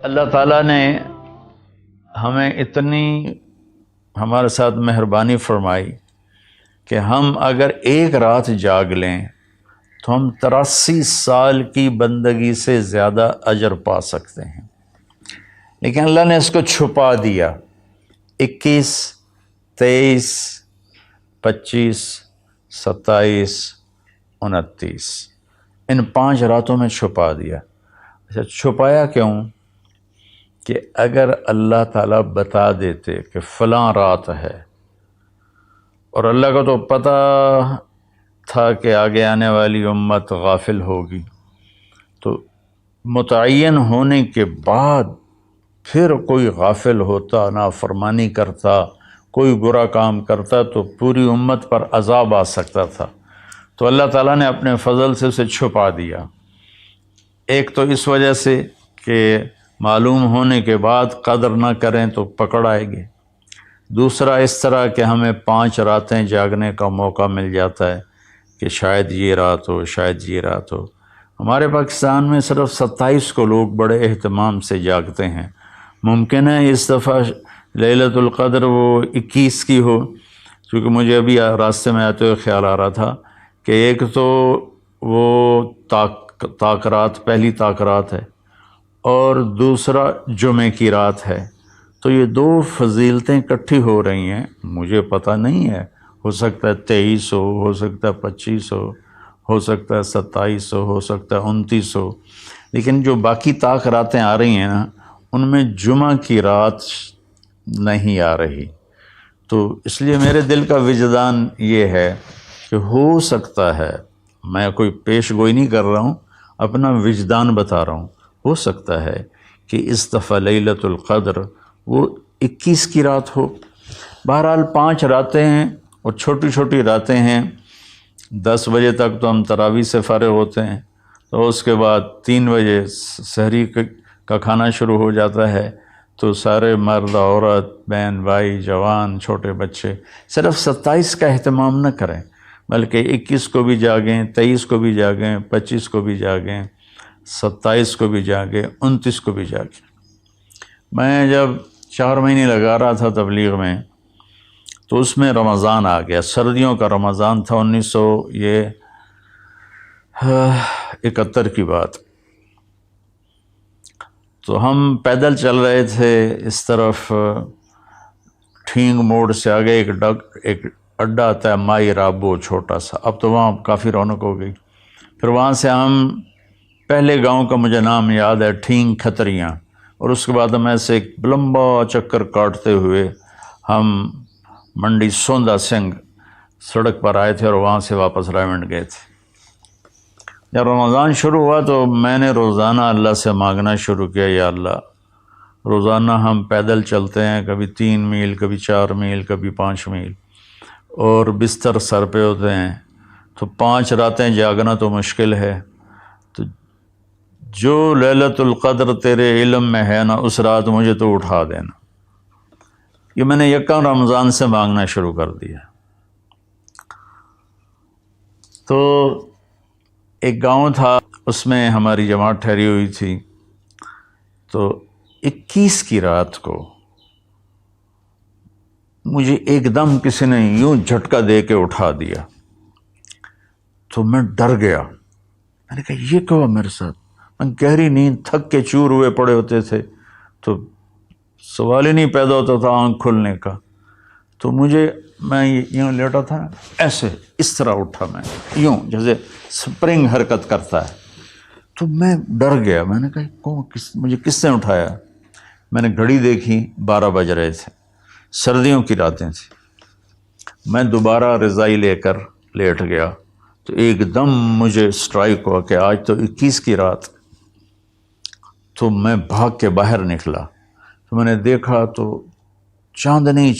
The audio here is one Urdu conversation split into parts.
اللہ تعالیٰ نے ہمیں اتنی ہمارے ساتھ مہربانی فرمائی کہ ہم اگر ایک رات جاگ لیں تو ہم 83 سال کی بندگی سے زیادہ اجر پا سکتے ہیں، لیکن اللہ نے اس کو چھپا دیا۔ 21، 23، 25، 27، 29 ان 5 راتوں میں چھپا دیا۔ اچھا، چھپایا کیوں؟ کہ اگر اللہ تعالیٰ بتا دیتے کہ فلاں رات ہے، اور اللہ کو تو پتہ تھا کہ آگے آنے والی امت غافل ہوگی، تو متعین ہونے کے بعد پھر کوئی غافل ہوتا، نافرمانی کرتا، کوئی برا کام کرتا تو پوری امت پر عذاب آ سکتا تھا۔ تو اللہ تعالیٰ نے اپنے فضل سے اسے چھپا دیا۔ ایک تو اس وجہ سے کہ معلوم ہونے کے بعد قدر نہ کریں تو پکڑ آئے گی، دوسرا اس طرح کہ ہمیں 5 راتیں جاگنے کا موقع مل جاتا ہے کہ شاید یہ رات ہو، شاید یہ رات ہو۔ ہمارے پاکستان میں صرف 27 کو لوگ بڑے اہتمام سے جاگتے ہیں۔ ممکن ہے اس دفعہ لیلۃ القدر وہ 21 کی ہو، کیونکہ مجھے ابھی راستے میں آتے ہوئے خیال آ رہا تھا کہ ایک تو وہ طاق رات، پہلی طاق رات ہے، اور دوسرا جمعے کی رات ہے، تو یہ 2 فضیلتیں اکٹھی ہو رہی ہیں۔ مجھے پتہ نہیں ہے، ہو سکتا ہے 23 ہو سکتا ہے 25 ہو سکتا ہے 27 ہو سکتا ہے 29 ہو، لیکن جو باقی طاق راتیں آ رہی ہیں نا، ان میں جمعہ کی رات نہیں آ رہی۔ تو اس لیے میرے دل کا وجدان یہ ہے کہ ہو سکتا ہے، میں کوئی پیش گوئی نہیں کر رہا ہوں، اپنا وجدان بتا رہا ہوں، ہو سکتا ہے کہ اس دفعہ لیلۃ القدر وہ 21 کی رات ہو۔ بہرحال 5 راتیں ہیں اور چھوٹی چھوٹی راتیں ہیں۔ 10 بجے تک تو ہم تراویح سے فارغ ہوتے ہیں، تو اس کے بعد 3 بجے سحری کا کھانا شروع ہو جاتا ہے، تو سارے مرد، عورت، بہن بھائی، جوان، چھوٹے بچے صرف 27 کا اہتمام نہ کریں، بلکہ 21 کو بھی جاگیں، 23 کو بھی جاگیں، 25 کو بھی جاگیں، 27 کو بھی جاگیں، 29 کو بھی جاگیں۔ میں جب 4 مہینے لگا رہا تھا تبلیغ میں، تو اس میں رمضان آ گیا، سردیوں کا رمضان تھا، 1971 کی بات۔ تو ہم پیدل چل رہے تھے، اس طرف ٹھینگ موڑ سے آگے ایک اڈا آتا ہے مائی رابو، چھوٹا سا، اب تو وہاں کافی رونق ہو گئی۔ پھر وہاں سے ہم پہلے گاؤں کا مجھے نام یاد ہے، ٹھینگ کھتریاں، اور اس کے بعد ہم ایسے ایک لمبا چکر کاٹتے ہوئے ہم منڈی سوندا سنگھ سڑک پر آئے تھے، اور وہاں سے واپس رائمنڈ گئے تھے۔ جب رمضان شروع ہوا تو میں نے روزانہ اللہ سے مانگنا شروع کیا، یا اللہ، روزانہ ہم پیدل چلتے ہیں، کبھی 3 میل، کبھی 4 میل، کبھی 5 میل، اور بستر سر پہ ہوتے ہیں، تو 5 راتیں جاگنا تو مشکل ہے، تو جو لیلۃ القدر تیرے علم میں ہے نا، اس رات مجھے تو اٹھا دینا۔ یہ میں نے یکم رمضان سے مانگنا شروع کر دیا۔ تو ایک گاؤں تھا، اس میں ہماری جماعت ٹھہری ہوئی تھی، تو 21 کی رات کو مجھے ایک دم کسی نے یوں جھٹکا دے کے اٹھا دیا، تو میں ڈر گیا۔ میں نے کہا یہ کیا ہوا میرے ساتھ؟ میں گہری نیند، تھک کے چور ہوئے پڑے ہوتے تھے، تو سوال ہی نہیں پیدا ہوتا تھا آنکھ کھلنے کا۔ تو میں یوں لیٹا تھا، ایسے اس طرح اٹھا، میں یوں جیسے سپرنگ حرکت کرتا ہے، تو میں ڈر گیا۔ میں نے کہا مجھے کس نے اٹھایا؟ میں نے گھڑی دیکھی، 12 بج رہے تھے، سردیوں کی راتیں تھیں۔ میں دوبارہ رضائی لے کر لیٹ گیا، تو ایک دم مجھے اسٹرائک ہوا کہ آج تو 21 کی رات۔ تو میں بھاگ کے باہر نکلا، تو میں نے دیکھا تو چاندنی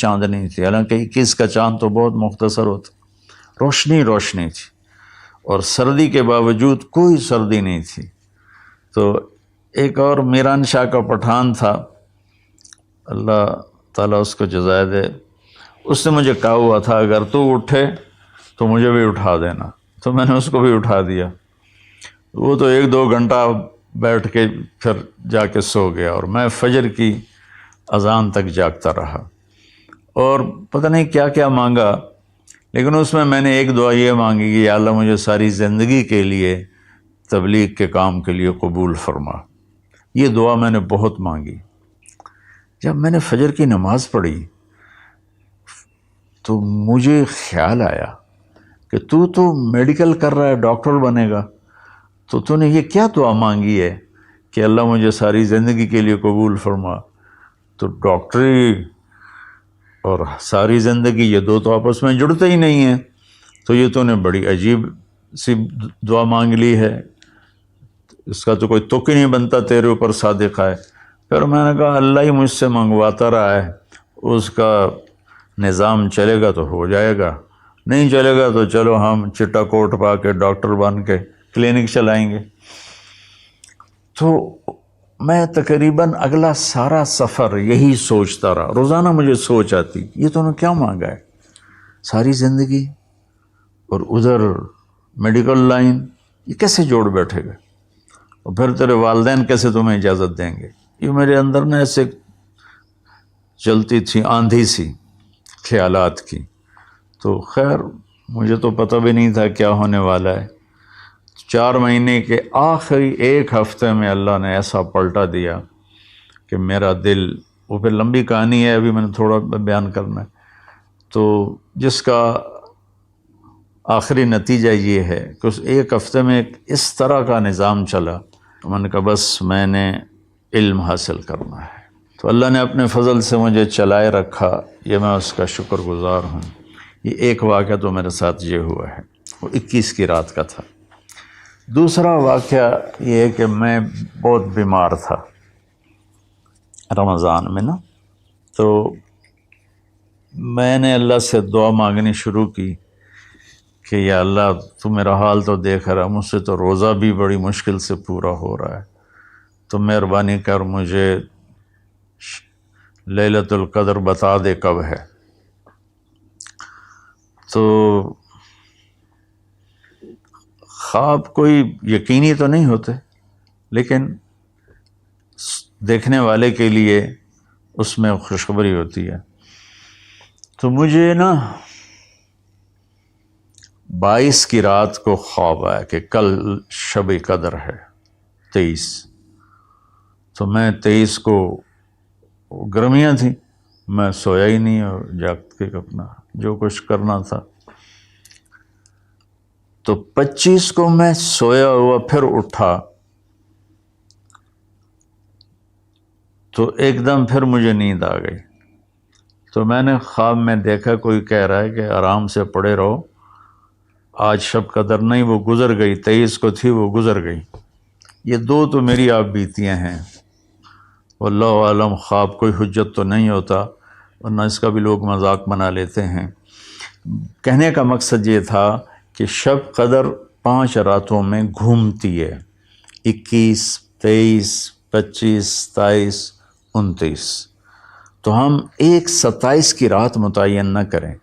تھی، حالانکہ 21 کا چاند تو بہت مختصر ہوتا، روشنی تھی، اور سردی کے باوجود کوئی سردی نہیں تھی۔ تو ایک اور میران شاہ کا پٹھان تھا، اللہ تعالیٰ اس کو جزائے دے، اس نے مجھے کہا ہوا تھا اگر تو اٹھے تو مجھے بھی اٹھا دینا، تو میں نے اس کو بھی اٹھا دیا۔ وہ تو 1-2 گھنٹہ بیٹھ کے پھر جا کے سو گیا، اور میں فجر کی اذان تک جاگتا رہا، اور پتہ نہیں کیا کیا مانگا، لیکن اس میں نے ایک دعا یہ مانگی کہ یا اللہ مجھے ساری زندگی کے لیے تبلیغ کے کام کے لیے قبول فرما۔ یہ دعا میں نے بہت مانگی۔ جب میں نے فجر کی نماز پڑھی تو مجھے خیال آیا کہ تو میڈیکل کر رہا ہے، ڈاکٹر بنے گا، تو نے یہ کیا دعا مانگی ہے کہ اللہ مجھے ساری زندگی کے لیے قبول فرما؟ تو ڈاکٹری اور ساری زندگی یہ دو تو آپس میں جڑتے ہی نہیں ہیں، تو یہ تو نے بڑی عجیب سی دعا مانگ لی ہے، اس کا تو کوئی تک ہی نہیں بنتا تیرے اوپر صادق ہے۔ پھر میں نے کہا اللہ ہی مجھ سے منگواتا رہا ہے، اس کا نظام چلے گا تو ہو جائے گا، نہیں چلے گا تو چلو ہم چٹا کوٹ پا کے ڈاکٹر بن کے کلینک چلائیں گے۔ تو میں تقریباً اگلا سارا سفر یہی سوچتا رہا، روزانہ مجھے سوچ آتی یہ تو نے کیا مانگا ہے، ساری زندگی اور ادھر میڈیکل لائن، یہ کیسے جوڑ بیٹھے گا، اور پھر تیرے والدین کیسے تمہیں اجازت دیں گے؟ یہ میرے اندر نا ایسے چلتی تھی آندھی سی خیالات کی۔ تو خیر مجھے تو پتہ بھی نہیں تھا کیا ہونے والا ہے۔ 4 مہینے کے آخری 1 ہفتے میں اللہ نے ایسا پلٹا دیا کہ میرا دل، وہ پھر لمبی کہانی ہے، ابھی میں نے تھوڑا بیان کرنا ہے، تو جس کا آخری نتیجہ یہ ہے کہ اس 1 ہفتے میں اس طرح کا نظام چلا، میں نے کہا بس میں نے علم حاصل کرنا ہے۔ تو اللہ نے اپنے فضل سے مجھے چلائے رکھا، یہ میں اس کا شکر گزار ہوں۔ یہ ایک واقعہ تو میرے ساتھ یہ ہوا ہے، وہ 21 کی رات کا تھا۔ دوسرا واقعہ یہ ہے کہ میں بہت بیمار تھا رمضان میں نا، تو میں نے اللہ سے دعا مانگنی شروع کی کہ یا اللہ تو میرا حال تو دیکھ رہا، مجھ سے تو روزہ بھی بڑی مشکل سے پورا ہو رہا ہے، تو مہربانی کر مجھے لیلۃ القدر بتا دے کب ہے۔ تو خواب کوئی یقینی تو نہیں ہوتے، لیکن دیکھنے والے کے لیے اس میں خوشخبری ہوتی ہے۔ تو مجھے نا 22 کی رات کو خواب آیا کہ کل شب قدر ہے 23۔ تو میں 23 کو گرمیاں تھیں، میں سویا ہی نہیں اور جاگ کے اپنا جو کچھ کرنا تھا۔ تو 25 کو میں سویا ہوا پھر اٹھا، تو ایک دم پھر مجھے نیند آ گئی۔ تو میں نے خواب میں دیکھا کوئی کہہ رہا ہے کہ آرام سے پڑے رہو، آج شب قدر نہیں، وہ گزر گئی، 23 کو تھی وہ گزر گئی۔ یہ 2 تو میری آپ بیتیاں ہیں، واللہ عالم خواب کوئی حجت تو نہیں ہوتا، ورنہ اس کا بھی لوگ مذاق بنا لیتے ہیں۔ کہنے کا مقصد یہ تھا کہ شب قدر 5 راتوں میں گھومتی ہے، 21، 23، 25، 27، 29۔ تو ہم ایک 27 کی رات متعین نہ کریں،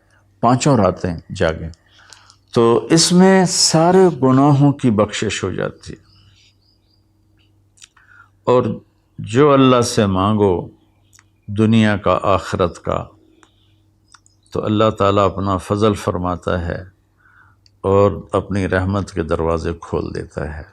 5 راتیں جاگیں، تو اس میں سارے گناہوں کی بخشش ہو جاتی ہے، اور جو اللہ سے مانگو دنیا کا آخرت کا، تو اللہ تعالیٰ اپنا فضل فرماتا ہے اور اپنی رحمت کے دروازے کھول دیتا ہے۔